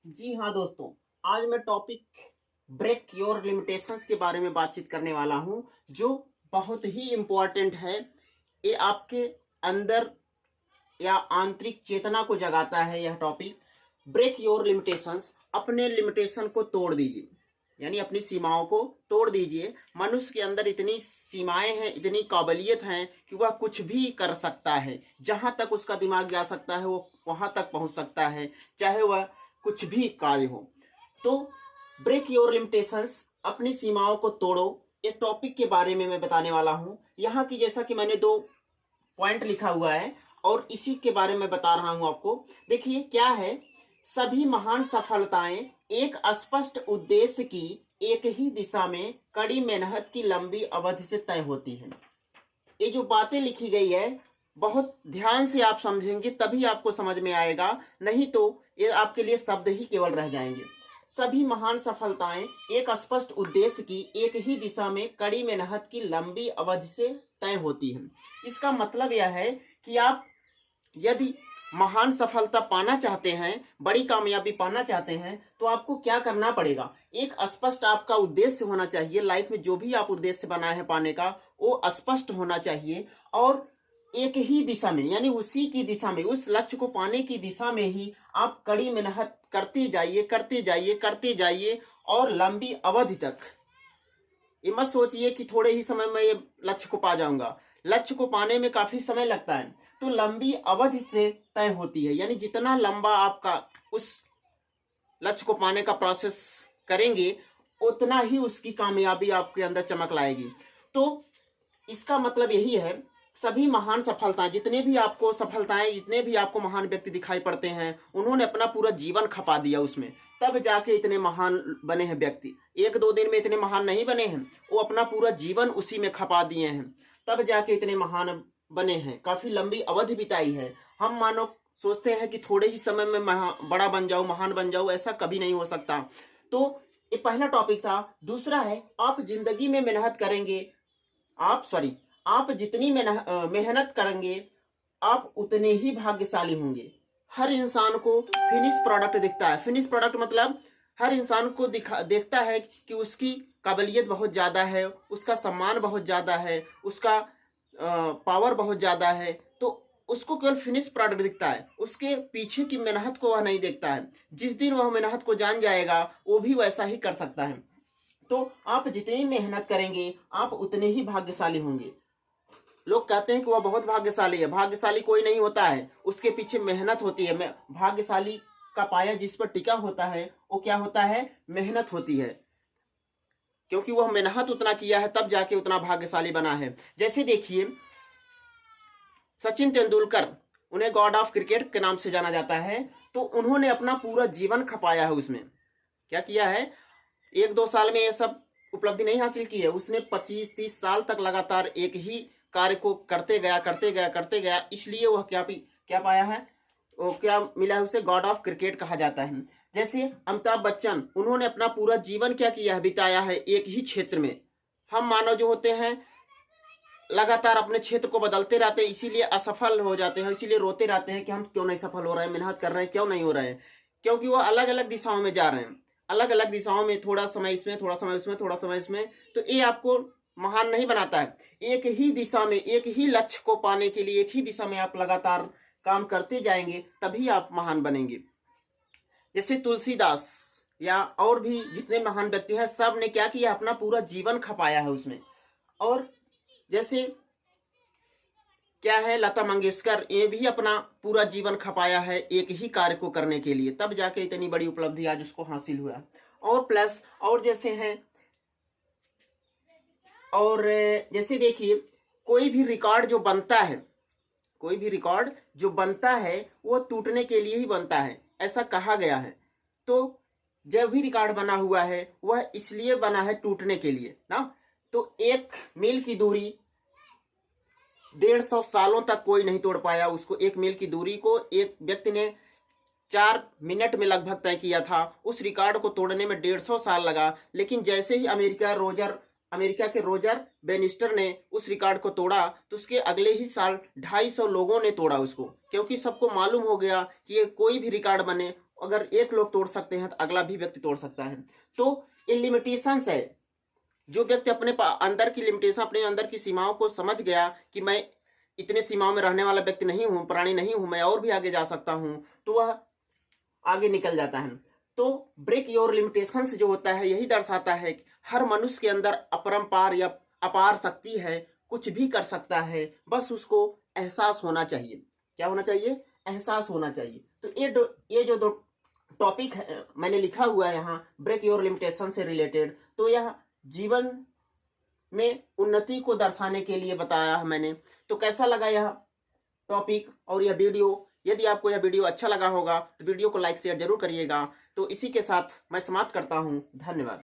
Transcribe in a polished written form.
जी हाँ दोस्तों, आज मैं टॉपिक ब्रेक योर लिमिटेशंस के बारे में बातचीत करने वाला हूँ, जो बहुत ही इम्पोर्टेंट है। ये आपके अंदर या आंतरिक चेतना को जगाता है। यह टॉपिक ब्रेक योर लिमिटेशंस, अपने लिमिटेशन को तोड़ दीजिए, यानी अपनी सीमाओं को तोड़ दीजिए। मनुष्य के अंदर इतनी सीमाएं हैं, इतनी काबिलियत हैं कि वह कुछ भी कर सकता है। जहां तक उसका दिमाग जा सकता है वो वहां तक पहुंच सकता है, चाहे वह कुछ भी कार्य हो। तो ब्रेक योर लिमिटेशंस, अपनी सीमाओं को तोड़ो, इस टॉपिक के बारे में मैं बताने वाला हूं। यहाँ की जैसा कि मैंने 2 पॉइंट लिखा हुआ है और इसी के बारे में बता रहा हूं आपको। देखिए क्या है, सभी महान सफलताएं एक स्पष्ट उद्देश्य की एक ही दिशा में कड़ी मेहनत की लंबी अवधि से तय होती है। ये जो बातें लिखी गई है, बहुत ध्यान से आप समझेंगे तभी आपको समझ में आएगा, नहीं तो ये आपके लिए शब्द ही केवल रह जाएंगे। सभी महान सफलताएं एक स्पष्ट उद्देश्य की एक ही दिशा में कड़ी मेहनत की लंबी अवधि से तय होती है। इसका मतलब यह है कि आप यदि महान सफलता पाना चाहते हैं, बड़ी कामयाबी पाना चाहते हैं, तो आपको क्या करना पड़ेगा। एक स्पष्ट आपका उद्देश्य होना चाहिए। लाइफ में जो भी आप उद्देश्य बनाए हैं पाने का, वो स्पष्ट होना चाहिए और एक ही दिशा में, यानी उसी की दिशा में, उस लक्ष्य को पाने की दिशा में ही आप कड़ी मेहनत करते जाइए, करते जाइए, करते जाइए और लंबी अवधि तक। ये मत सोचिए कि थोड़े ही समय में ये लक्ष्य को पा जाऊंगा। लक्ष्य को पाने में काफी समय लगता है, तो लंबी अवधि से तय होती है। यानी जितना लंबा आपका उस लक्ष्य को पाने का प्रोसेस करेंगे, उतना ही उसकी कामयाबी आपके अंदर चमक लाएगी। तो इसका मतलब यही है, सभी महान सफलताएं, जितने भी आपको सफलताएं, जितने भी आपको महान व्यक्ति दिखाई पड़ते हैं, उन्होंने अपना पूरा जीवन खपा दिया उसमें, तब जाके इतने महान बने हैं व्यक्ति। 1-2 दिन में इतने महान नहीं बने हैं, वो अपना पूरा जीवन उसी में खपा दिए हैं, तब जाके इतने महान बने हैं। काफी लंबी अवधि बिताई है। हम मानो सोचते हैं कि थोड़े ही समय में बड़ा बन जाऊं, महान बन जाऊं, ऐसा कभी नहीं हो सकता। तो ये पहला टॉपिक था। दूसरा है, आप जिंदगी में मेहनत करेंगे, आप जितनी मेहनत करेंगे, आप उतने ही भाग्यशाली होंगे। हर इंसान को फिनिश प्रोडक्ट दिखता है। फिनिश प्रोडक्ट मतलब हर इंसान को देखता है कि उसकी काबिलियत बहुत ज़्यादा है, उसका सम्मान बहुत ज़्यादा है, उसका पावर बहुत ज़्यादा है, तो उसको केवल फिनिश प्रोडक्ट दिखता है। उसके पीछे की मेहनत को वह नहीं देखता है। जिस दिन वह मेहनत को जान जाएगा, वो भी वैसा ही कर सकता है। तो आप जितनी मेहनत करेंगे, आप उतने ही भाग्यशाली होंगे। लोग कहते हैं कि वह बहुत भाग्यशाली है। भाग्यशाली कोई नहीं होता है, उसके पीछे मेहनत होती है। भाग्यशाली का पाया जिस पर टिका होता है, वो क्या होता है, मेहनत होती है। क्योंकि वह मेहनत उतना किया है, तब जाके उतना भाग्यशाली बना है। जैसे देखिए सचिन तेंदुलकर, उन्हें गॉड ऑफ क्रिकेट के नाम से जाना जाता है। तो उन्होंने अपना पूरा जीवन खपाया है उसमें। क्या किया है, 1-2 साल में ये सब उपलब्धि नहीं हासिल की है। उसने 25-30 साल तक लगातार एक ही कार्य को करते गया, करते गया, करते गया। इसलिए वह क्या पाया है, वो क्या मिला है उसे, गॉड ऑफ क्रिकेट कहा जाता है। जैसे अमिताभ बच्चन, उन्होंने अपना पूरा जीवन क्या किया है, बिताया है एक ही क्षेत्र में। हम मानव जो होते हैं, लगातार अपने क्षेत्र को बदलते रहते हैं, इसीलिए असफल हो जाते हैं, इसीलिए रोते रहते हैं कि हम क्यों नहीं सफल हो रहे हैं, मेहनत कर रहे हैं, क्यों नहीं हो रहे हैं। क्योंकि वो अलग अलग दिशाओं में जा रहे हैं, अलग अलग दिशाओं में, थोड़ा समय इसमें, थोड़ा समय उसमें, थोड़ा समय इसमें। तो ये आपको महान नहीं बनाता है। एक ही दिशा में, एक ही लक्ष्य को पाने के लिए एक ही दिशा में आप लगातार काम करते जाएंगे, तभी आप महान बनेंगे। जैसे तुलसीदास या और भी जितने महान व्यक्ति हैं, सब ने क्या किया, अपना पूरा जीवन खपाया है उसमें। और जैसे क्या है, लता मंगेशकर, ये भी अपना पूरा जीवन खपाया है एक ही कार्य को करने के लिए, तब जाके इतनी बड़ी उपलब्धि आज उसको हासिल हुआ। और प्लस और जैसे हैं, और जैसे देखिए कोई भी रिकॉर्ड जो बनता है, कोई भी रिकॉर्ड जो बनता है वो टूटने के लिए ही बनता है, ऐसा कहा गया है। तो जब भी रिकॉर्ड बना हुआ है वह इसलिए बना है टूटने के लिए ना। तो 1 मील की दूरी 150 सालों तक कोई नहीं तोड़ पाया उसको। 1 मील की दूरी को एक व्यक्ति ने 4 मिनट में लगभग तय किया था। उस रिकॉर्ड को तोड़ने में 150 साल लगा। लेकिन जैसे ही अमेरिका के रोजर बेनिस्टर ने उस रिकॉर्ड को तोड़ा, तो उसके अगले ही साल 250 लोगों ने तोड़ा उसको। क्योंकि सबको मालूम हो गया कि ये कोई भी रिकॉर्ड बने, अगर एक लोग तोड़ सकते हैं तो अगला भी व्यक्ति तोड़ सकता है। तो ये लिमिटेशंस है। जो व्यक्ति अपने अंदर की लिमिटेशन, अपने अंदर की सीमाओं को समझ गया कि मैं इतने सीमाओं में रहने वाला व्यक्ति नहीं हूं, प्राणी नहीं हूं, मैं और भी आगे जा सकता हूं, तो वह आगे निकल जाता है। तो ब्रेक योर लिमिटेशंस जो होता है यही दर्शाता है कि हर मनुष्य के अंदर अपरंपार या अपार शक्ति है, कुछ भी कर सकता है, बस उसको एहसास होना चाहिए। क्या होना चाहिए? एहसास होना चाहिए। तो ये जो दो टॉपिक है मैंने लिखा हुआ है यहाँ ब्रेक योर लिमिटेशन से रिलेटेड, तो यह जीवन में उन्नति को दर्शाने के लिए बताया है मैंने। तो कैसा लगा यह टॉपिक और यह वीडियो? यदि आपको यह वीडियो अच्छा लगा होगा तो वीडियो को लाइक शेयर जरूर करिएगा। तो इसी के साथ मैं समाप्त करता हूँ। धन्यवाद।